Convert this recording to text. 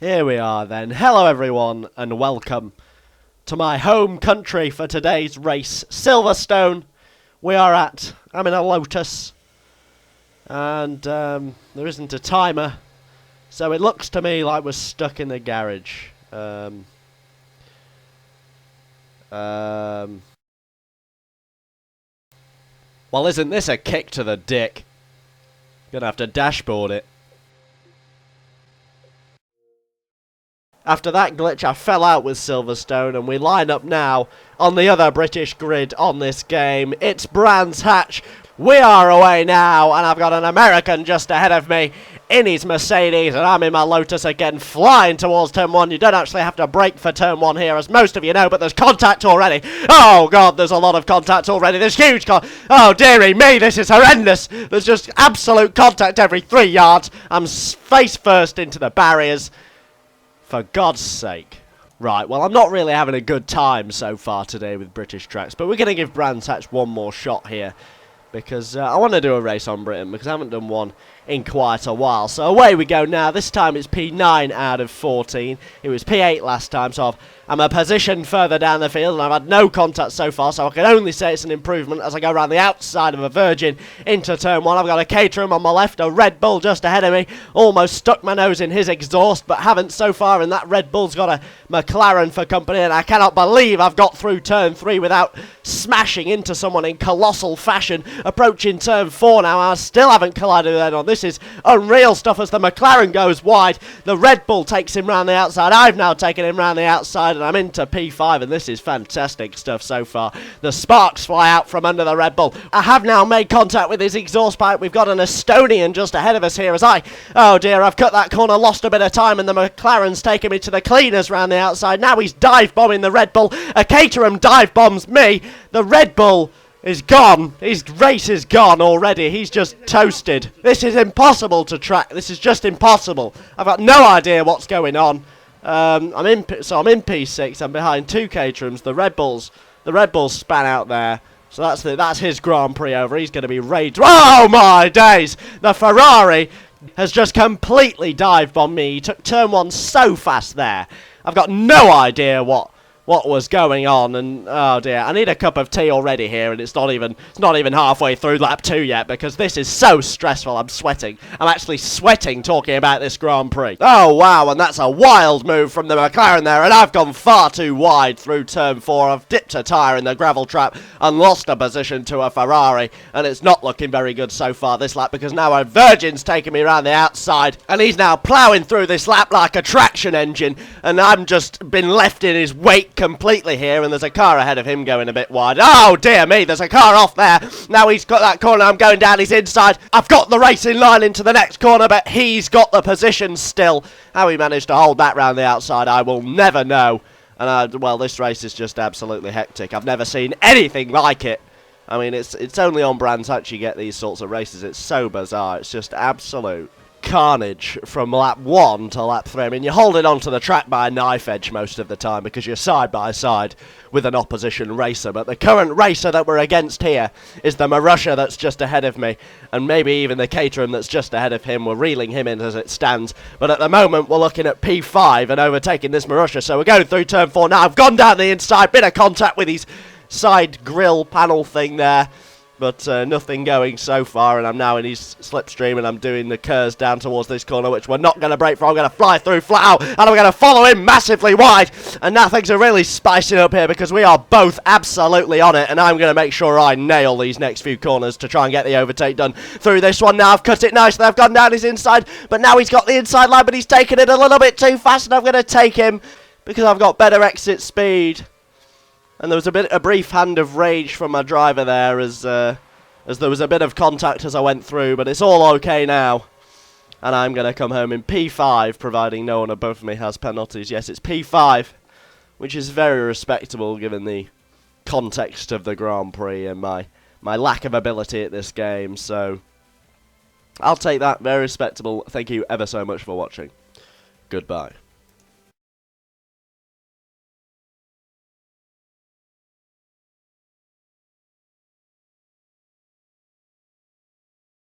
Here we are then. Hello everyone and welcome to my home country for today's race, Silverstone. I'm in a Lotus and there isn't a timer, so it looks to me like we're stuck in the garage. Well, isn't this a kick to the dick? Gonna have to dashboard it. After that glitch, I fell out with Silverstone, and we line up now on the other British grid on this game. It's Brands Hatch. We are away now, and I've got an American just ahead of me in his Mercedes, and I'm in my Lotus again, flying towards turn 1. You don't actually have to brake for turn 1 here, as most of you know, but there's contact already. Oh, God, there's a lot of contact already. There's huge Oh, dearie me, this is horrendous. There's just absolute contact every 3 yards. I'm face first into the barriers. For God's sake. Right, well, I'm not really having a good time so far today with British tracks, but we're going to give Brands Hatch one more shot here, because I want to do a race on Britain, because I haven't done one in quite a while. So away we go now. This time it's P9 out of 14. It was P8 last time, so I'm a position further down the field, and I've had no contact so far, so I can only say it's an improvement as I go around the outside of a Virgin into turn 1. I've got a Caterham on my left, a Red Bull just ahead of me. Almost stuck my nose in his exhaust, but haven't so far, and that Red Bull's got a McLaren for company, and I cannot believe I've got through turn 3 without smashing into someone in colossal fashion. Approaching turn 4 now, I still haven't collided with anyone. This is unreal stuff as the McLaren goes wide. The Red Bull takes him round the outside. I've now taken him round the outside, and I'm into P5, and this is fantastic stuff so far. The sparks fly out from under the Red Bull. I have now made contact with his exhaust pipe. We've got an Estonian just ahead of us here as oh dear, I've cut that corner, lost a bit of time, and the McLaren's taken me to the cleaners round the outside. Now he's dive bombing the Red Bull. A Caterham dive bombs me. The Red Bull is gone. His race is gone already. He's just toasted. This is impossible to track. This is just impossible. I've got no idea what's going on. I'm in P6. I'm behind 2 Caterhams. The Red Bulls span out there. So that's his Grand Prix over. He's going to be raged. Oh my days! The Ferrari has just completely dive bombed me. He took turn 1 so fast there. I've got no idea what was going on, and oh dear, I need a cup of tea already here, and it's not even halfway through lap 2 yet, because this is so stressful. I'm sweating. I'm actually sweating talking about this Grand Prix. Oh wow, and that's a wild move from the McLaren there, and I've gone far too wide through turn 4. I've dipped a tyre in the gravel trap and lost a position to a Ferrari, and it's not looking very good so far this lap, because now a Virgin's taking me around the outside, and he's now ploughing through this lap like a traction engine, and I'm just been left in his wake completely here, and there's a car ahead of him going a bit wide. Oh dear me, there's a car off there. Now he's got that corner, I'm going down his inside. I've got the racing line into the next corner, but he's got the position still. How he managed to hold that round the outside, I will never know. And well, this race is just absolutely hectic. I've never seen anything like it. I mean, it's only on Brands Hatch you get these sorts of races. It's so bizarre. It's just absolute carnage from lap 1 to lap 3. I mean, you're holding onto the track by a knife edge most of the time because you're side by side with an opposition racer, but the current racer that we're against here is the Marussia that's just ahead of me, and maybe even the Caterham that's just ahead of him. We're reeling him in as it stands, but at the moment we're looking at P5 and overtaking this Marussia, so we're going through turn 4 now. I've gone down the inside, bit of contact with his side grille panel thing there, but nothing going so far, and I'm now in his slipstream, and I'm doing the curves down towards this corner, which we're not going to break for. I'm going to fly through flat out, and I'm going to follow him massively wide, and now things are really spicing up here because we are both absolutely on it, and I'm going to make sure I nail these next few corners to try and get the overtake done through this one. Now I've cut it nicely, I've gone down his inside, but now he's got the inside line, but he's taken it a little bit too fast, and I'm going to take him because I've got better exit speed. And there was a brief hand of rage from my driver there as there was a bit of contact as I went through, but it's all okay now. And I'm going to come home in P5, providing no one above me has penalties. Yes, it's P5, which is very respectable given the context of the Grand Prix and my lack of ability at this game. So I'll take that, very respectable. Thank you ever so much for watching. Goodbye.